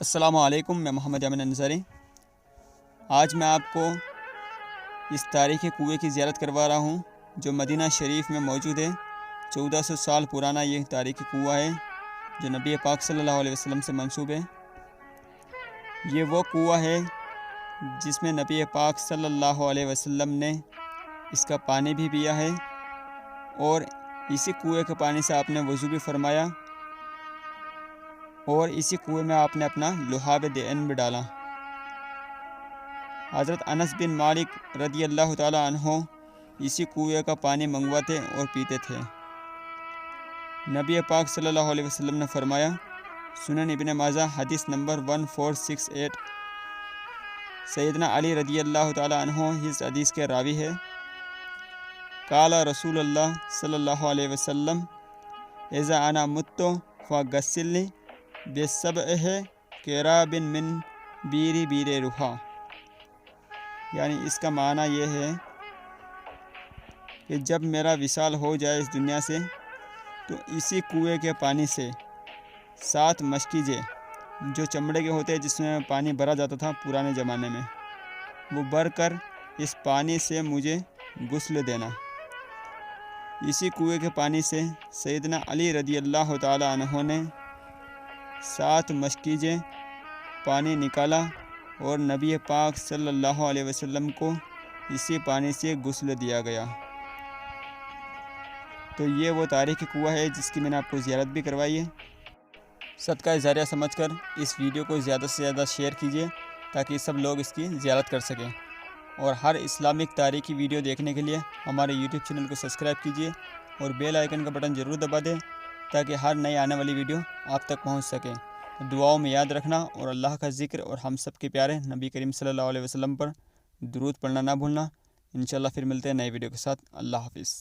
السلام علیکم، میں محمد یامن انصاری۔ آج میں آپ کو اس تاریخی کنویں کی زیارت کروا رہا ہوں جو مدینہ شریف میں موجود ہے۔ 1400 سال پرانا یہ تاریخی کنواں ہے جو نبی پاک صلی اللہ علیہ وسلم سے منسوب ہے۔ یہ وہ کنواں ہے جس میں نبی پاک صلی اللہ علیہ وسلم نے اس کا پانی بھی پیا ہے، اور اسی کنویں کے پانی سے آپ نے وضو بھی فرمایا، اور اسی کنویں میں آپ نے اپنا لحاف دین بھی ڈالا۔ حضرت انس بن مالک رضی اللہ تعالی عنہ اسی کنویں کا پانی منگواتے اور پیتے تھے۔ نبی پاک صلی اللہ علیہ وسلم نے فرمایا، سنن ابن ماجہ حدیث نمبر 1468، سیدنا علی رضی اللہ تعالی عنہ اس حدیث کے راوی ہے۔ قال رسول اللہ صلی اللہ علیہ وسلم، اذا انا مت فغسلنی بسبع قراب من بیری بیر روحا۔ یعنی اس کا معنی یہ ہے کہ جب میرا وصال ہو جائے اس دنیا سے تو اسی کنویں کے پانی سے 7 مشکیزیں جو چمڑے کے ہوتے ہیں، جس میں پانی بھرا جاتا تھا پرانے زمانے میں، وہ بھر کر اس پانی سے مجھے غسل دینا۔ اسی کنویں کے پانی سے سیدنا علی رضی اللہ تعالی عنہ نے 7 مشکیزیں پانی نکالا، اور نبی پاک صلی اللہ علیہ وسلم کو اسی پانی سے غسل دیا گیا۔ تو یہ وہ تاریخی کنواں ہے جس کی میں نے آپ کو زیارت بھی کروائی ہے۔ صدقہ جاریہ سمجھ کر اس ویڈیو کو زیادہ سے زیادہ شیئر کیجیے تاکہ سب لوگ اس کی زیارت کر سکیں، اور ہر اسلامک تاریخی ویڈیو دیکھنے کے لیے ہمارے یوٹیوب چینل کو سبسکرائب کیجیے اور بیل آئیکن کا بٹن ضرور دبا دیں تاکہ ہر نئی آنے والی ویڈیو آپ تک پہنچ سکے۔ دعاؤں میں یاد رکھنا اور اللہ کا ذکر اور ہم سب کے پیارے نبی کریم صلی اللہ علیہ وسلم پر درود پڑھنا نہ بھولنا۔ انشاءاللہ پھر ملتے ہیں نئے ویڈیو کے ساتھ۔ اللہ حافظ۔